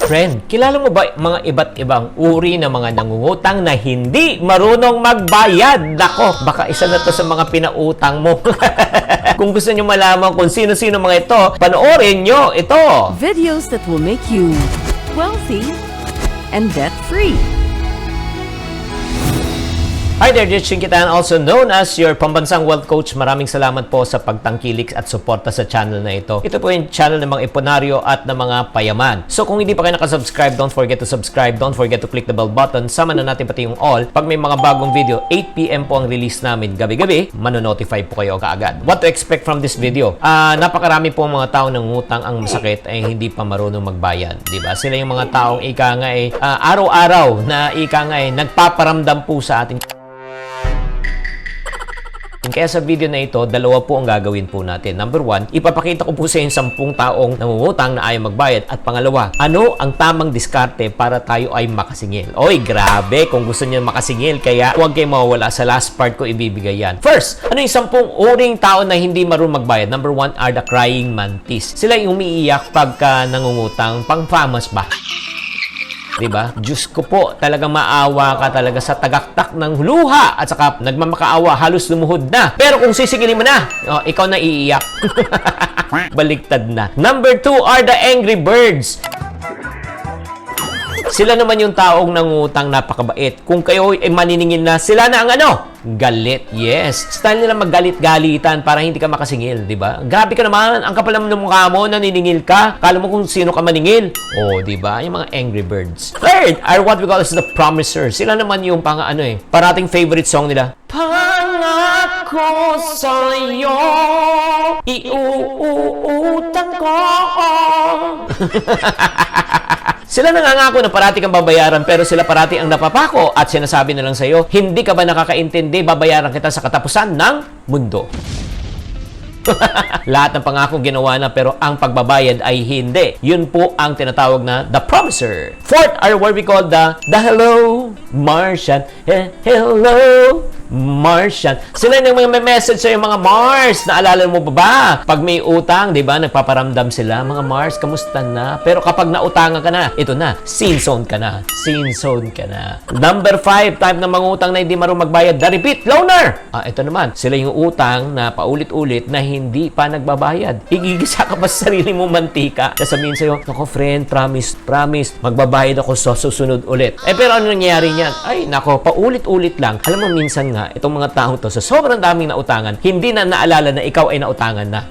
Friend, kilala mo ba mga iba't ibang uri ng mga nangungutang na hindi marunong magbayad? Nako, baka isa na to sa mga pinautang mo. Kung gusto nyo malaman kung sino-sino mga ito, panoorin nyo ito. Videos that will make you wealthy and debt-free. Hi there, Rich Chinkitan, also known as your pambansang wealth coach. Maraming salamat po sa pagtangkilik at suporta sa channel na ito. Ito po yung channel ng mga iponaryo at ng mga payaman. So kung hindi pa kayo nakasubscribe, don't forget to subscribe. Don't forget to click the bell button. Sama na natin pati yung all. Pag may mga bagong video, 8 PM po ang release namin gabi-gabi, manonotify po kayo kaagad. What to expect from this video? Napakarami po mga tao ng utang ang masakit ay hindi pa marunong magbayad. Diba? Sila yung mga taong ika nga araw-araw na ika nga nagpaparamdam po sa atin. Kaya sa video na ito, dalawa po ang gagawin po natin. Number 1, ipapakita ko po sa inyo 10 taong nangungutang na ayaw magbayad. At pangalawa, ano ang tamang diskarte para tayo ay makasingil? Oy, grabe kung gusto niyo makasingil. Kaya huwag kayo mawawala. Sa last part ko ibibigay yan. First, ano yung 10 uring tao na hindi marunong magbayad? Number 1 are the crying mantis. Sila yung umiiyak pagka nangungutang. Pang-famas ba? Diba? Diyos ko po, talagang maawa ka talaga sa tagaktak ng luha at saka nagmamakaawa, halos lumuhod na. Pero kung sisigilin mo na, ikaw na iiyak. Baliktad na. Number 2 are the angry birds. Sila naman yung taong nangutang napakabait. Kung kayo ay maniningil na, sila na ang ano? Galit. Yes. Style nila maggalit-galitan para hindi ka makasingil, di ba? Grabe ka naman. Ang kapal naman ng mukha mo, naniningil ka. Kala mo kung sino ka maningil. Oh, di ba? Yung mga angry birds. Third are what we call as the promisers. Sila naman yung parating favorite song nila. Pangako sa'yo, iuutang ko. Sila nangangako na parati kang babayaran pero sila parati ang napapako at sinasabi na lang sa'yo, hindi ka ba nakakaintindi, babayaran kita sa katapusan ng mundo. Lahat ng pangako ginawa na pero ang pagbabayad ay hindi. Yun po ang tinatawag na the promiser. Fourth are what we call the hello Martian. Hello Martian. Sila yung mga message sa mga Mars. Naalala mo ba? Pag may utang, di ba? Nagpaparamdam sila. Mga Mars, kamusta na? Pero kapag nautangan ka na, ito na. Sin zone ka na. Sin zone ka na. Number 5, type ng mga utang na hindi marunong magbayad. The repeat loaner. Ito naman. Sila yung utang na paulit-ulit na hindi pa nagbabayad. Igigisa ka pa sa sarili mo mantika. Sasabihin sa'yo, nako friend, promise, magbabayad ako sa susunod ulit. Pero ano nangyayari niyan? Ay, nako, paulit-ulit lang. Alam mo, minsan nga, itong mga taong to, sa sobrang daming nautangan, hindi na naalala na ikaw ay nautangan na.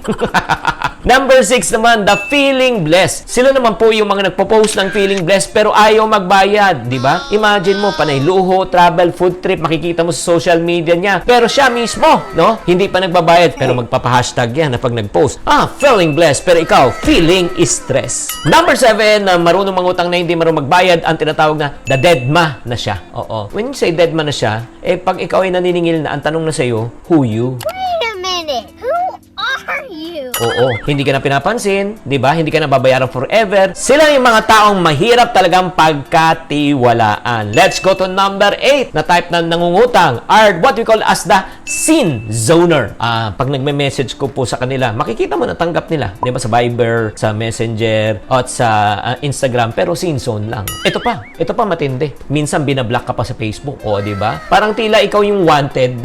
Number 6 naman, the feeling blessed. Sila naman po yung mga nagpo-post ng feeling blessed pero ayaw magbayad, di ba? Imagine mo, panay luho, travel, food trip, makikita mo sa social media niya. Pero siya mismo, no? Hindi pa nagbabayad pero magpapa-hashtag yan na pag nag-post. Feeling blessed pero ikaw, feeling stress. Number 7, na marunong mangutang na hindi marunong magbayad, ang tinatawag na the dead ma na siya. Oo. When you say dead ma na siya, pag ikaw ay naniningil na, ang tanong na sa'yo, who you? Wait a minute. Who are you? Oo, hindi ka na pinapansin, di ba? Hindi ka na babayaran forever. Sila yung mga taong mahirap talagang pagkatiwalaan. Let's go to number 8 na type ng nangungutang are what we call as the sin zoner. Pag nagme-message ko po sa kanila, makikita mo na tanggap nila. Di ba? Sa Viber, sa Messenger, at sa Instagram, pero sin zone lang. Ito pa matindi. Minsan binablock ka pa sa Facebook. O, di ba? Parang tila ikaw yung wanted.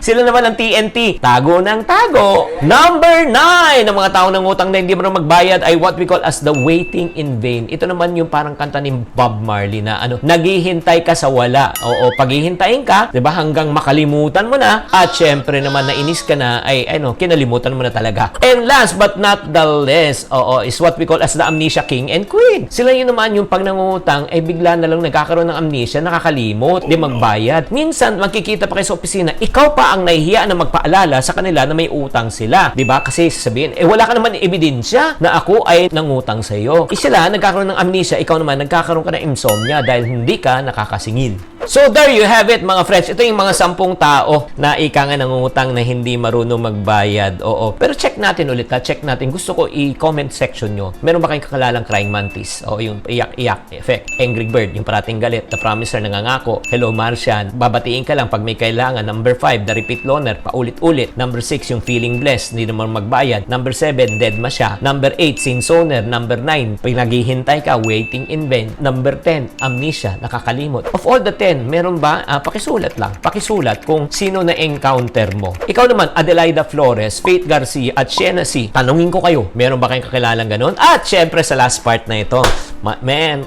Sila naman ang TNT. Tago ng tago. Number 9 ng mga taong nangutang na hindi marunong magbayad ay what we call as the waiting in vain. Ito naman yung parang kanta ni Bob Marley na naghihintay ka sa wala. Oo, paghihintayin ka, 'di ba, hanggang makalimutan mo na at syempre naman nainis ka na ay kinalimutan mo na talaga. And last but not the least, is what we call as the amnesia king and queen. Sila yun naman yung pag nangungutang ay bigla na lang nagkakaroon ng amnesia, nakakalimot, di magbayad. Minsan makikita pa kayo sa opisina, ikaw pa ang nahihiya na magpaalala sa kanila na may utang sila. Diba? Kasi sasabihin, wala ka naman ebidensya na ako ay nangutang sa iyo. Sila nagkakaroon ng amnesia, ikaw naman nagkakaroon ka ng insomnia dahil hindi ka nakakasingil. So there you have it mga friends. Ito yung mga 10 tao na ika nga nangungutang na hindi marunong magbayad. Oo. Pero check natin ulit ha. Check natin. Gusto ko i-comment section nyo. Meron ba kayong kakalalang crying mantis? O yung iyak-iyak effect. Angry bird, yung parating galit. The promiser nangangako. Hello Martian. Babatiin ka lang pag may kailangan. Number 5, the repeat loner. Paulit-ulit. Number 6, yung feeling blessed. Hindi naman magbayad. Number 7, dead ma siya. Number 8, sinsoner. Number 9, pinaghihintay ka, waiting in vain. Number 10, amnesia, nakakalimot. Of all the 10, meron ba? Pakisulat lang. Pakisulat kung sino na encounter mo. Ikaw naman, Adelaida Flores, Faith Garcia, at Shena C. Tanungin ko kayo, meron ba kayong kakilalang ganun? At syempre sa last part na ito,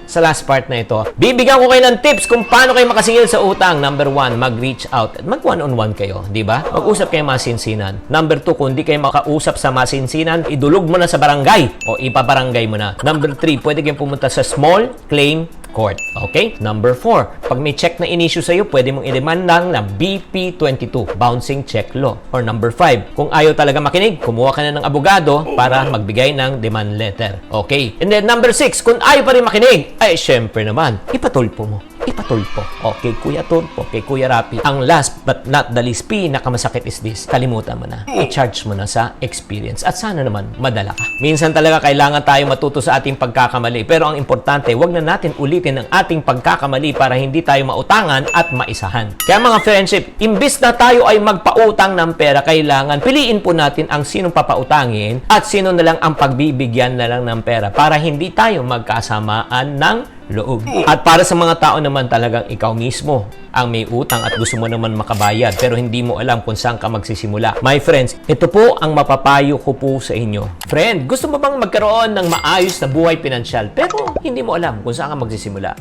sa last part na ito, bibigyan ko kayo ng tips kung paano kayo makasingil sa utang. Number 1, mag-reach out. Mag one-on-one kayo, di ba? Mag-usap kayo masinsinan. Number 2, kung di kayo makausap sa masinsinan, idulog mo na sa barangay o ipabarangay mo na. Number 3, pwede kayong pumunta sa small claim court. Okay? Number 4, pag may check na in-issue sa'yo, pwede mong i-demandang ng BP22, Bouncing Check Law. Or number 5, kung ayaw talaga makinig, kumuha ka na ng abogado para magbigay ng demand letter. Okay? And then number 6, kung ayaw pa rin makinig, ay syempre naman, ipatulpo mo. Ipatulpo. Okay, Kuya Turpo, kay Kuya Rapi. Ang last but not the least, pinakamasakit is this. Kalimutan mo na. I-charge mo na sa experience. At sana naman, madala ka. Minsan talaga kailangan tayo matuto sa ating pagkakamali. Pero ang importante, wag na natin ulitin ang ating pagkakamali para hindi tayo mautangan at maisahan. Kaya mga friendship, imbis na tayo ay magpautang ng pera, kailangan piliin po natin ang sinong papautangin at sino na lang ang pagbibigyan na lang ng pera para hindi tayo magkasamaan ng loob. At para sa mga tao naman talagang ikaw mismo ang may utang at gusto mo naman makabayad pero hindi mo alam kung saan ka magsisimula. My friends, ito po ang mapapayo ko po sa inyo. Friend, gusto mo bang magkaroon ng maayos na buhay pinansyal pero hindi mo alam kung saan ka magsisimula?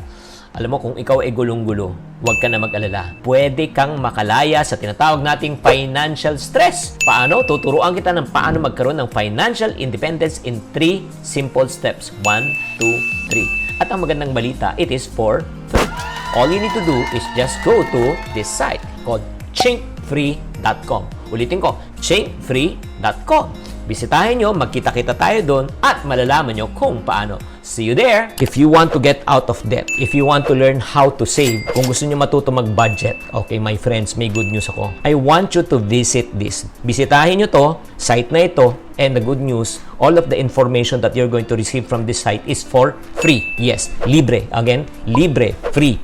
Alam mo, kung ikaw ay gulong-gulo, huwag ka na mag-alala. Pwede kang makalaya sa tinatawag nating financial stress. Paano? Tuturuan kita ng paano magkaroon ng financial independence in 3 simple steps. 1, 2, 3. At ang magandang balita, it is for free. All you need to do is just go to this site called chinkfree.com. Ulitin ko, chinkfree.com. Bisitahin nyo, magkita-kita tayo doon at malalaman nyo kung paano. See you there! If you want to get out of debt, if you want to learn how to save, kung gusto nyo matuto mag-budget, okay, my friends, may good news ako. I want you to visit this. Bisitahin nyo to, site na ito, and the good news, all of the information that you're going to receive from this site is for free. Yes, libre. Again, libre. Free.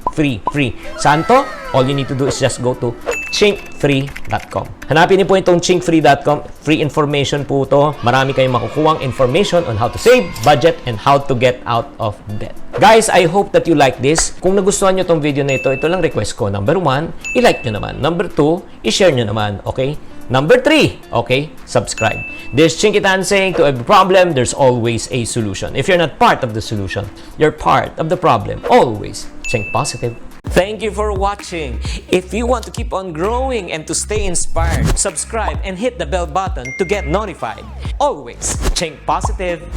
Saan to? All you need to do is just go to chinkfree.com. Hanapin niyo po itong chinkfree.com. Free information po to. Marami kayong makukuhang information on how to save, budget, and how to get out of debt. Guys, I hope that you like this. Kung nagustuhan nyo itong video na ito lang request ko. Number 1, i-like nyo naman. Number 2, i-share nyo naman. Okay? Number 3, okay, subscribe. This Chinkitan saying, to every problem, there's always a solution. If you're not part of the solution, you're part of the problem. Always think positive. Thank you for watching. If you want to keep on growing and to stay inspired, subscribe and hit the bell button to get notified. Always think positive.